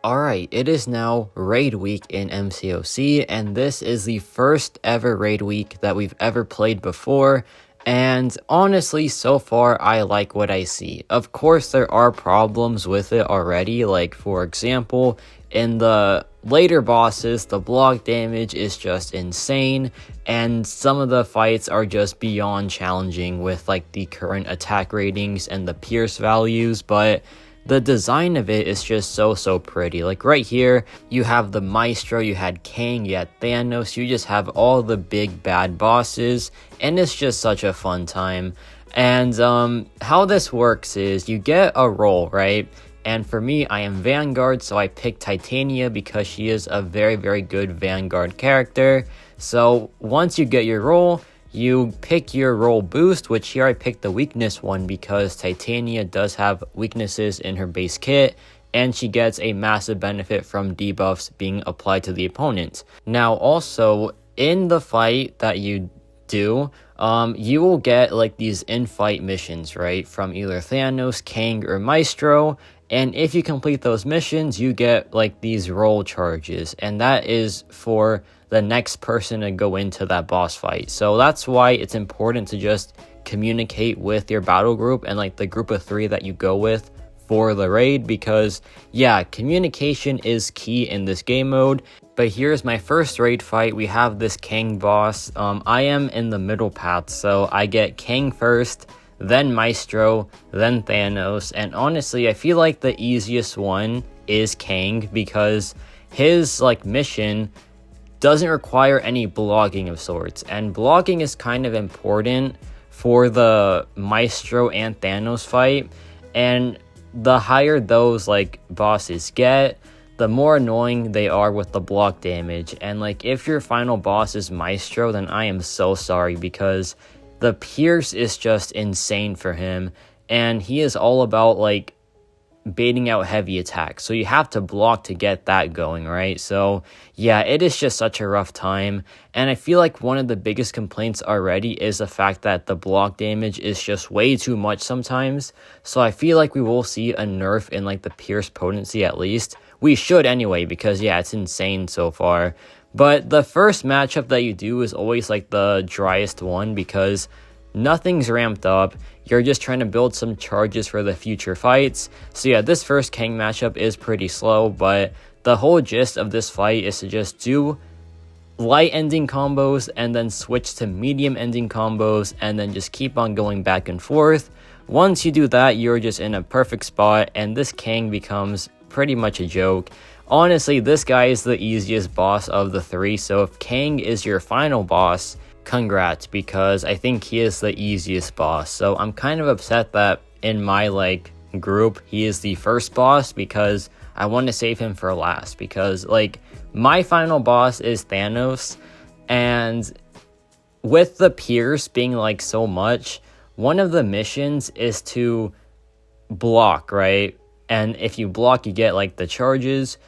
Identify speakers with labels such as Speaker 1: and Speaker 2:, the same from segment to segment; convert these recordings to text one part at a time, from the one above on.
Speaker 1: Alright, it is now raid week in MCOC, and this is the first ever raid week that we've ever played before, and honestly, so far, I like what I see. Of course, there are problems with it already, like, for example, in the later bosses, the block damage is just insane, and some of the fights are just beyond challenging with, like, the current attack ratings and the pierce values, but the design of it is just so pretty. Like right here, you have the Maestro, you had Kang, you had Thanos, you just have all the big bad bosses, and it's just such a fun time. And how this works is you get a role, right? And for me, I am Vanguard, so I picked Titania because she is a very good Vanguard character. So once you get your role, you pick your role boost, which here I picked the weakness one because Titania does have weaknesses in her base kit, and she gets a massive benefit from debuffs being applied to the opponent. Now also, in the fight that you do, you will get like these in-fight missions, right? From either Thanos, Kang, or Maestro. And if you complete those missions, you get like these role charges, and that is for the next person to go into that boss fight. So that's why it's important to just communicate with your battle group and like the group of 3 that you go with for the raid, because yeah, communication is key in this game mode. But here's my first raid fight. We have this Kang boss. I am in the middle path, so I get Kang first, then Maestro, then Thanos, and honestly, I feel like the easiest one is Kang because his like mission doesn't require any blocking of sorts, and blocking is kind of important for the Maestro and Thanos fight, and the higher those like bosses get, the more annoying they are with the block damage. And like if your final boss is Maestro, then I am so sorry because the pierce is just insane for him, and he is all about like baiting out heavy attacks, so you have to block to get that going, right? So yeah, it is just such a rough time, and I feel like one of the biggest complaints already is the fact that the block damage is just way too much sometimes. So I feel like we will see a nerf in like the pierce potency, at least we should anyway, because yeah, it's insane so far. But the first matchup that you do is always like the driest one because nothing's ramped up. You're just trying to build some charges for the future fights. So yeah, this first Kang matchup is pretty slow, but the whole gist of this fight is to just do light ending combos and then switch to medium ending combos and then just keep on going back and forth. Once you do that, you're just in a perfect spot, and this Kang becomes pretty much a joke. Honestly, this guy is the easiest boss of the 3, so if Kang is your final boss, congrats, because I think he is the easiest boss. So I'm kind of upset that in my like group he is the first boss because I want to save him for last, because like my final boss is Thanos, and with the pierce being like so much, one of the missions is to block, right? And if you block, you get like the charges.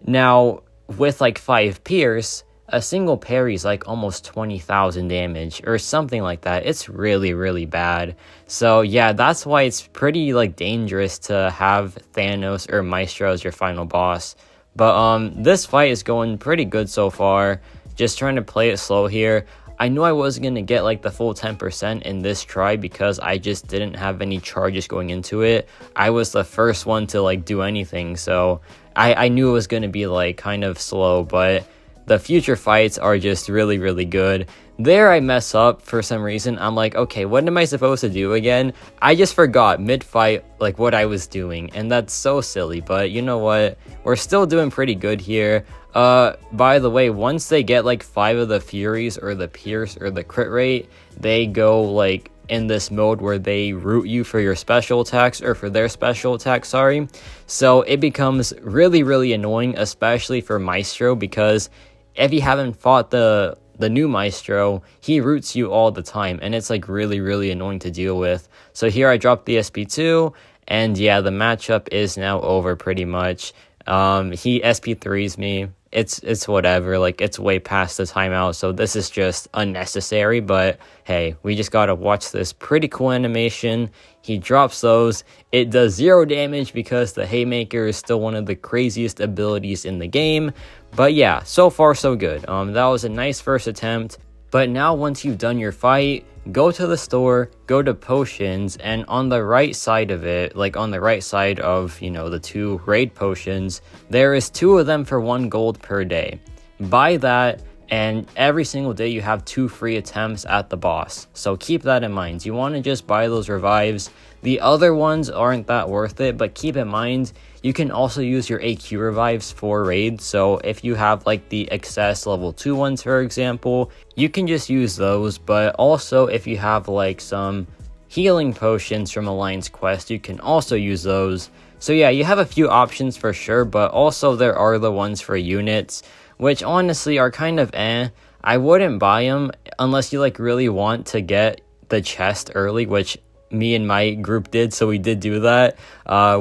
Speaker 1: Now with like 5 pierce, a single parry is like almost 20,000 damage or something like that. It's really bad. So yeah, that's why it's pretty like dangerous to have Thanos or Maestro as your final boss. But this fight is going pretty good so far. Just trying to play it slow here. I knew I wasn't going to get like the full 10% in this try because I just didn't have any charges going into it. I was the first one to like do anything, so I knew it was going to be like kind of slow, but the future fights are just really good. There I mess up for some reason. I'm like, okay, what am I supposed to do again? I just forgot mid-fight like what I was doing, and that's so silly, but you know what? We're still doing pretty good here. By the way, once they get like 5 of the Furies or the Pierce or the crit rate, they go like in this mode where they root you for your special attacks, or for their special attacks, sorry. So it becomes really annoying, especially for Maestro, because if you haven't fought the new Maestro, he roots you all the time, and it's like really annoying to deal with. So here I dropped the SP2, and yeah, the matchup is now over pretty much. He SP3s me. it's whatever. Like, it's way past the timeout, so this is just unnecessary. But hey, we just gotta watch this pretty cool animation. He drops those. It does 0 damage because the Haymaker is still one of the craziest abilities in the game. But yeah, so far so good. That was a nice first attempt. But now once you've done your fight, go to the store, go to potions, and on the right side of it, like on the right side of, the 2 raid potions, there is 2 of them for 1 gold per day. Buy that, and every single day you have 2 free attempts at the boss. So keep that in mind. You want to just buy those revives. The other ones aren't that worth it, but keep in mind, you can also use your AQ revives for raids. So if you have like the excess level 2 ones, for example, you can just use those. But also if you have like some healing potions from Alliance Quest, you can also use those. So yeah, you have a few options for sure, but also there are the ones for units, which honestly are kind of I wouldn't buy them unless you like really want to get the chest early, which me and my group did, so we did do that,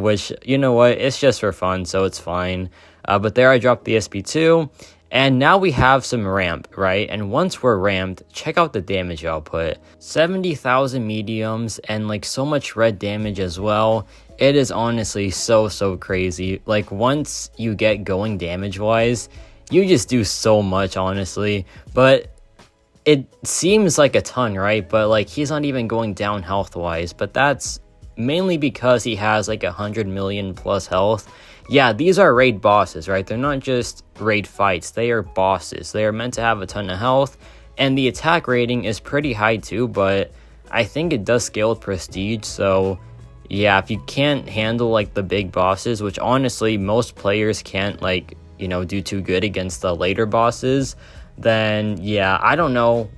Speaker 1: which, you know what, it's just for fun, so it's fine. But there I dropped the SP2, and now we have some ramp, right? And once we're ramped, check out the damage output. 70,000 mediums and like so much red damage as well. It is honestly so crazy. Like, once you get going damage wise, you just do so much, honestly. But it seems like a ton, right? But like, he's not even going down health wise, but that's mainly because he has like 100 million plus health. Yeah, these are raid bosses, right? They're not just raid fights, they are bosses. They are meant to have a ton of health, and the attack rating is pretty high too, but I think it does scale with prestige. So yeah, if you can't handle like the big bosses, which honestly most players can't like, do too good against the later bosses, then yeah, I don't know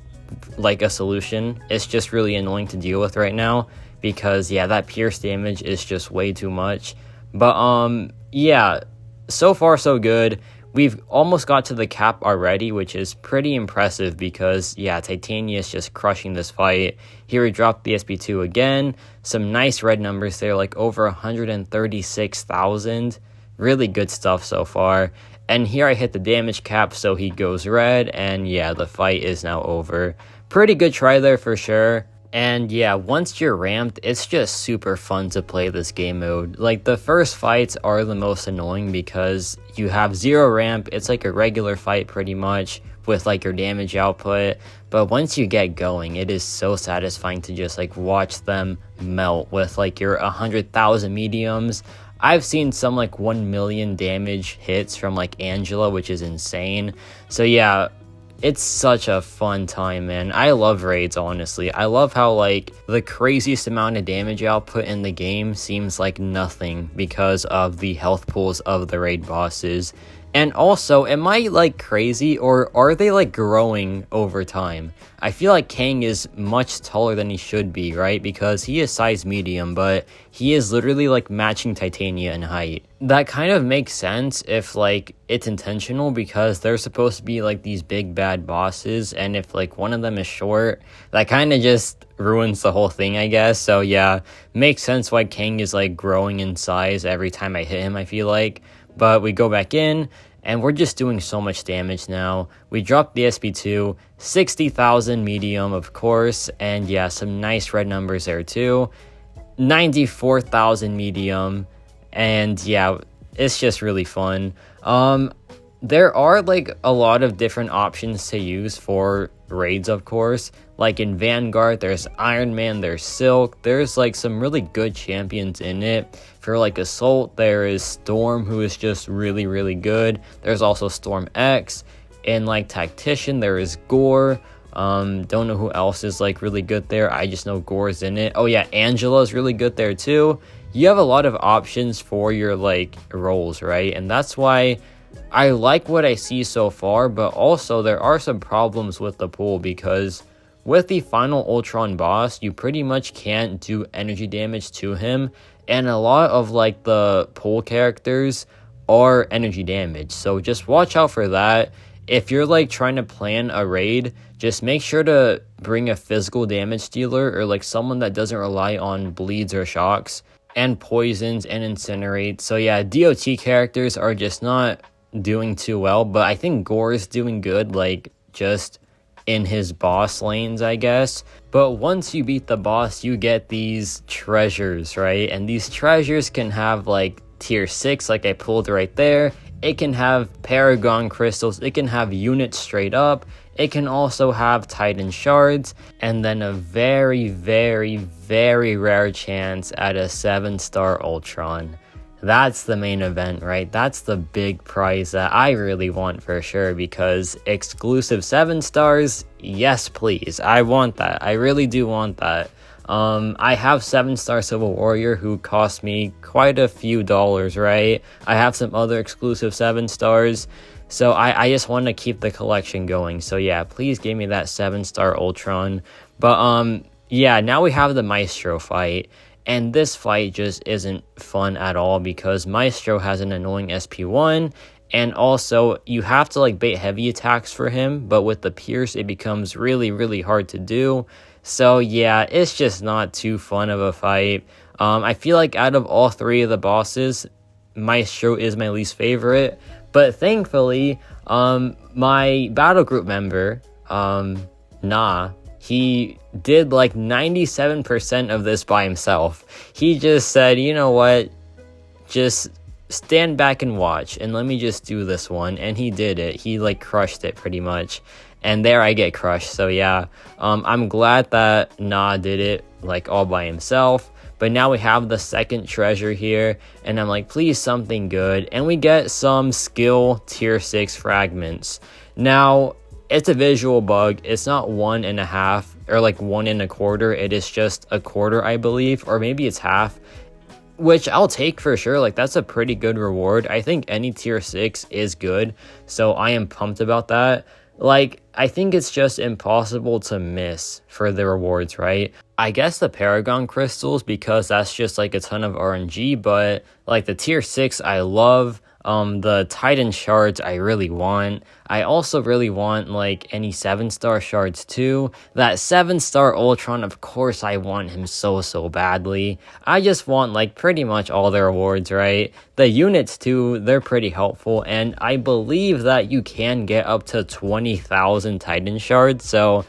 Speaker 1: like a solution. It's just really annoying to deal with right now because yeah, that pierce damage is just way too much. But yeah, so far so good. We've almost got to the cap already, which is pretty impressive because yeah, Titanius just crushing this fight. Here we dropped the SP2 again. Some nice red numbers there, like over 136,000. Really good stuff so far. And here I hit the damage cap, so he goes red, and yeah, the fight is now over. Pretty good try there for sure. And yeah, once you're ramped, it's just super fun to play this game mode. Like, the first fights are the most annoying because you have 0 ramp. It's like a regular fight pretty much with like your damage output. But once you get going, it is so satisfying to just like watch them melt with like your 100,000 mediums. I've seen some like 1 million damage hits from like Angela, which is insane. So yeah, it's such a fun time, man. I love raids, honestly. I love how like the craziest amount of damage output in the game seems like nothing because of the health pools of the raid bosses. And also, am I like crazy, or are they like growing over time? I feel like Kang is much taller than he should be, right? Because he is size medium, but he is literally like matching Titania in height. That kind of makes sense if like it's intentional, because they're supposed to be like these big bad bosses, and if like one of them is short, that kind of just ruins the whole thing, I guess. So yeah, makes sense why Kang is like growing in size every time I hit him, I feel like. But we go back in, and we're just doing so much damage now. We dropped the SP2, 60,000 medium, of course, and yeah, some nice red numbers there too. 94,000 medium, and yeah, it's just really fun. There are like a lot of different options to use for raids, of course. Like in Vanguard, there's Iron Man, there's Silk, there's like some really good champions in it. For like Assault, there is Storm, who is just really good. There's also Storm X. In like Tactician, there is Gore. Don't know who else is like really good there. I just know Gore's in it. Oh yeah, Angela is really good there too. You have a lot of options for your like roles, right? And that's why I like what I see so far, but also there are some problems with the pool, because with the final Ultron boss, you pretty much can't do energy damage to him, and a lot of like the pool characters are energy damage, so just watch out for that. If you're like trying to plan a raid, just make sure to bring a physical damage dealer, or like someone that doesn't rely on bleeds or shocks and poisons and incinerate. So yeah, DOT characters are just not doing too well, but I think Gore's doing good, like, just in his boss lanes, I guess. But once you beat the boss, you get these treasures, right? And these treasures can have, like, tier 6, like I pulled right there. It can have Paragon crystals. It can have units straight up. It can also have Titan shards. And then a very, very, very rare chance at a 7-star Ultron. That's the main event, right? That's the big prize that I really want for sure, because exclusive 7 stars, yes please. I want that. I really do want that. I have 7-star Civil Warrior who cost me quite a few dollars, right? I have some other exclusive 7 stars. So I just want to keep the collection going. So yeah, please give me that 7-star Ultron. But yeah, now we have the Maestro fight. And this fight just isn't fun at all because Maestro has an annoying SP1, and also you have to like bait heavy attacks for him, but with the Pierce it becomes really, really hard to do. So yeah, it's just not too fun of a fight. I feel like out of all 3 of the bosses, Maestro is my least favorite, but thankfully, my battle group member, he did like 97% of this by himself. He just said, you know what, just stand back and watch and let me just do this one. And he did it. He like crushed it pretty much. And there I get crushed. So yeah, I'm glad that did it like all by himself. But now we have the second treasure here, and I'm like, please something good. And we get some skill tier 6 fragments. Now, it's a visual bug. It's not 1.5 or like 1 1/4. It is just 1/4, I believe, or maybe it's half, which I'll take for sure. Like, that's a pretty good reward. I think any tier 6 is good, so I am pumped about that. Like, I think it's just impossible to miss for the rewards, right? I guess the Paragon crystals, because that's just like a ton of RNG, but like the tier 6 I love. The Titan shards I really want. I also really want like any 7-star shards too. That 7-star Ultron, of course I want him so badly. I just want like pretty much all the rewards, right? The units too, they're pretty helpful, and I believe that you can get up to 20,000 Titan shards. So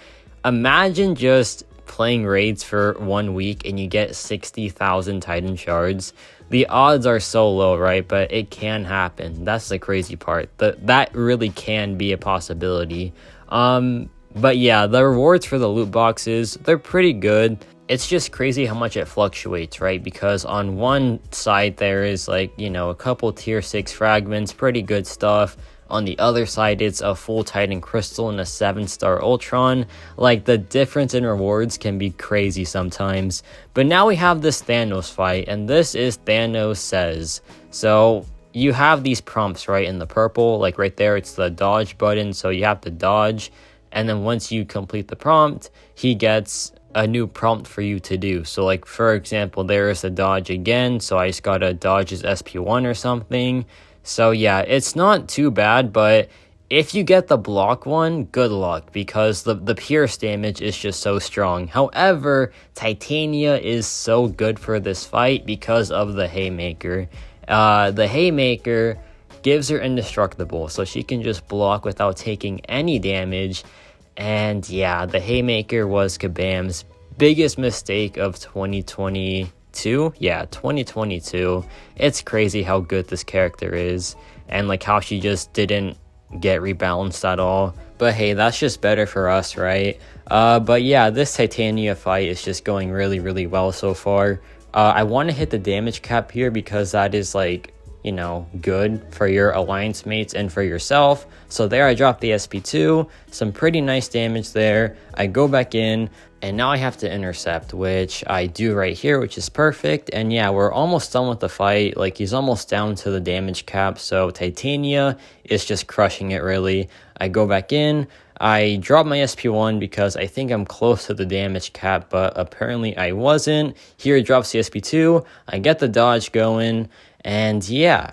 Speaker 1: imagine just playing raids for 1 week and you get 60,000 Titan shards. The odds are so low, right? But it can happen. That's the crazy part. That really can be a possibility. But yeah, the rewards for the loot boxes, they're pretty good. It's just crazy how much it fluctuates, right? Because on one side there is like, you know, a couple tier 6 fragments, pretty good stuff. On the other side, it's a full Titan crystal and a 7-star Ultron. Like, the difference in rewards can be crazy sometimes. But now we have this Thanos fight, and this is Thanos Says. So you have these prompts, right, in the purple. Like right there, it's the dodge button, so you have to dodge. And then once you complete the prompt, he gets a new prompt for you to do. So like, for example, there is a dodge again, so I just gotta dodge his SP1 or something. So yeah, it's not too bad, but if you get the block one, good luck, because the pierce damage is just so strong. However, Titania is so good for this fight because of the Haymaker. The Haymaker gives her indestructible, so she can just block without taking any damage. And yeah, the Haymaker was Kabam's biggest mistake of 2022. Yeah, 2022. It's crazy how good this character is, and like how she just didn't get rebalanced at all. But hey, that's just better for us, right? But yeah, this Titania fight is just going really well so far. I want to hit the damage cap here because that is like, you know, good for your alliance mates and for yourself. So there I dropped the SP2, some pretty nice damage there. I go back in, and now I have to intercept, which I do right here, which is perfect. And yeah, we're almost done with the fight. Like, he's almost down to the damage cap, so Titania is just crushing it really. I go back in, I drop my SP1 because I think I'm close to the damage cap, but apparently I wasn't. Here it drops the SP2, I get the dodge going, and yeah,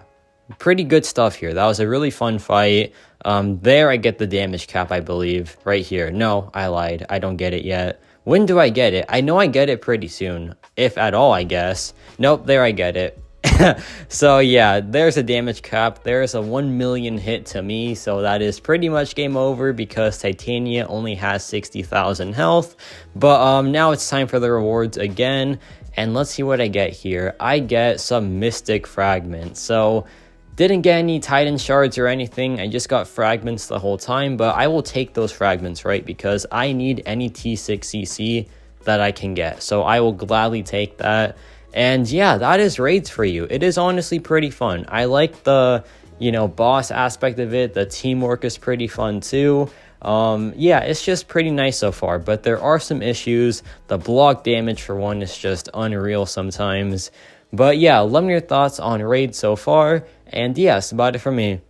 Speaker 1: pretty good stuff here. That was a really fun fight. There I get the damage cap, I believe, right here. No, I lied. I don't get it yet. When do I get it? I know I get it pretty soon, if at all, I guess. Nope, there I get it. So yeah, there's a damage cap. There's a 1 million hit to me, so that is pretty much game over because Titania only has 60,000 health. But now it's time for the rewards again, and let's see what I get here. I get some mystic fragments. So didn't get any Titan shards or anything. I just got fragments the whole time, but I will take those fragments, right? Because I need any T6CC that I can get. So I will gladly take that. And yeah, that is raids for you. It is honestly pretty fun. I like the, boss aspect of it. The teamwork is pretty fun too. Yeah, it's just pretty nice so far, but there are some issues. The block damage for one is just unreal sometimes. But yeah, let me know your thoughts on raid so far. And yeah, that's about it for me.